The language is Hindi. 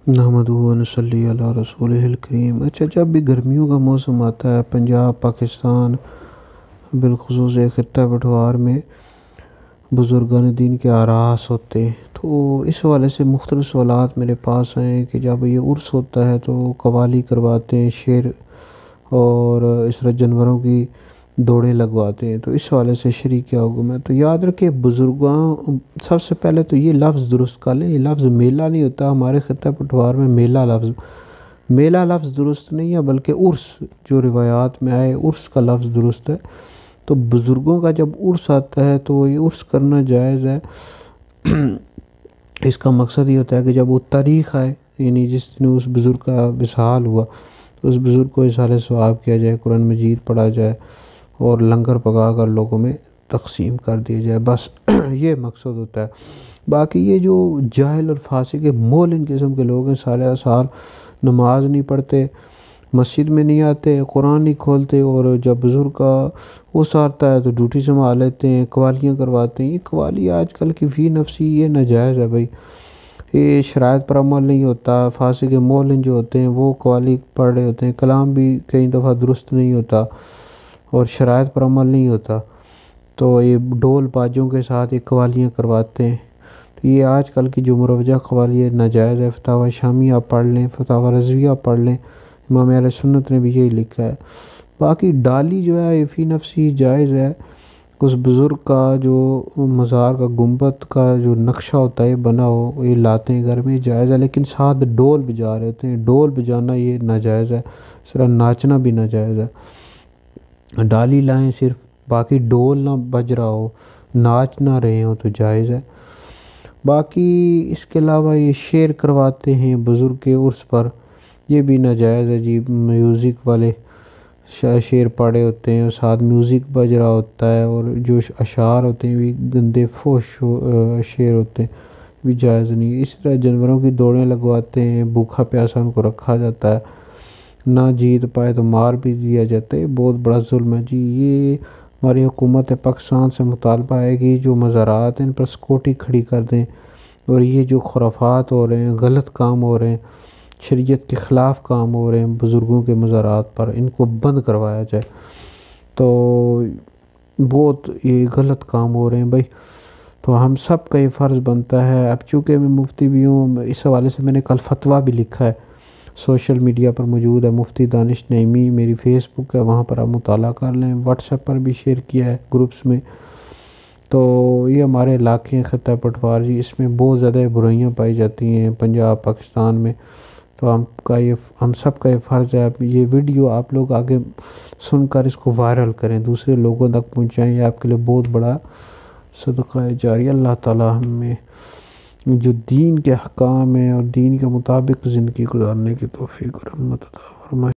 नहमदुहु व नसल्ली अला रसूलिहिल करीम। अच्छा, जब भी गर्मियों का मौसम आता है पंजाब पाकिस्तान बिलखुसूस खित्ता पठवार में बुज़ुर्गान दीन के आरास होते हैं, तो इस हवाले से मुख्तलिफ़ सवालात मेरे पास हैं कि जब ये उर्स होता है तो कवाली करवाते हैं, शेर और इस तरह जानवरों की दौड़ें लगवाते हैं, तो इस हवाले से शरीक क्या हुक्म है। तो याद रखें बुज़ुर्गों, सबसे पहले तो ये लफ्ज़ दुरुस्त कर लें, ये लफ्ज़ मेला नहीं होता हमारे खित्ता पठवार में। मेला लफ्ज़ दुरुस्त नहीं है, बल्कि उर्स जो रिवायात में आए उर्स का लफ्ज़ दुरुस्त है। तो बुज़ुर्गों का जब उर्स आता है तो ये उर्स करना जायज़ है। इसका मकसद ये होता है कि जब वो तारीख़ आए, यानी जिस दिन उस बुज़ुर्ग का विसाल हुआ, तो उस बुज़ुर्ग को इज़हार सवाब किया जाए, कुरान मजीद पढ़ा जाए और लंगर पका कर लोगों में तकसीम कर दिया जाए, बस ये मकसद होता है। बाकी ये जो जाहिल और फासिक मोलिन किस्म के लोग हैं, सारे साल नमाज नहीं पढ़ते, मस्जिद में नहीं आते, कुरान नहीं खोलते, और जब बुज़ुर्ग का उस आता है तो ड्यूटी संभाल लेते हैं, कवालियाँ करवाते हैं। ये कवाली आजकल की फ़ी नफसी ये नाजायज़ है भाई, ये शराइत पर अमल नहीं होता। फासिक मोलिन जो होते हैं वो कवाली पढ़ रहे होते हैं, कलाम भी कई दफ़ा दुरुस्त नहीं होता और शराइत पर अमल नहीं होता, तो ये ढोल बाजों के साथ ये कवालियाँ करवाते हैं। तो ये आजकल की जो मुरवजा कवाली नाजायज़ है। फतावा शामी आप पढ़ लें, फतावा रज़वी आप पढ़ लें, इमाम अहले सुन्नत ने भी यही लिखा है। बाकी डाली जो है ये फ़ी नफसी जायज़ है। उस बुज़ुर्ग का जो मज़ार का गुंबद का जो नक्शा होता है बना हो, ये लाते हैं घर में, जायज़ है, लेकिन साथ ढोल बजा रहे होते हैं, ढोल बजाना ये नाजायज़ है। इस तरह नाचना भी नाजायज़ है। डाली लाएं सिर्फ, बाकी ढोल ना बज रहा हो, नाच ना रहे हो तो जायज़ है। बाकी इसके अलावा ये शेर करवाते हैं बुज़ुर्ग के उर्स पर, ये भी नाजायज़ है जी। म्यूज़िक वाले शेर पड़े होते हैं और साथ म्यूज़िक बज रहा होता है, और जो अशार होते हैं भी गंदे फोश शेर होते हैं, भी जायज़ नहीं है। इस तरह जानवरों की दौड़ें लगवाते हैं, भूखा प्यासा उनको रखा जाता है, ना जीत पाए तो मार भी दिया जाता है। बहुत बड़ा जुल्म है जी। ये हमारी हुकूमत पाकिस्तान से मुतालबा है कि जो मज़ारात हैं इन पर सिक्योरिटी खड़ी कर दें, और ये जो खुराफात हो रहे हैं, गलत काम हो रहे हैं, शरीयत के ख़िलाफ़ काम हो रहे हैं बुज़ुर्गों के मज़ारात पर, इनको बंद करवाया जाए। तो बहुत ये गलत काम हो रहे हैं भाई, तो हम सब का ये फ़र्ज़ बनता है। अब चूँकि मैं मुफ्ती भी हूँ, इस हवाले से मैंने कल फतवा भी लिखा है, सोशल मीडिया पर मौजूद है, मुफ्ती दानिश नईमी मेरी फ़ेसबुक है, वहाँ पर आप मुताला कर लें। व्हाट्सएप पर भी शेयर किया है ग्रुप्स में। तो ये हमारे इलाके हैं खित्ता पठवार जी, इसमें बहुत ज़्यादा बुराइयाँ पाई जाती हैं पंजाब पाकिस्तान में। तो हम सब का ये फ़र्ज़ है, ये वीडियो आप लोग आगे सुनकर इसको वायरल करें, दूसरे लोगों तक पहुँचाएँ, ये आपके लिए बहुत बड़ा सदका जारिया। अल्लाह ताला हमें जो दीन के अहकाम है और दीन के मुताबिक ज़िंदगी गुजारने की तौफ़ीक़ और रहमत अता फरमाए।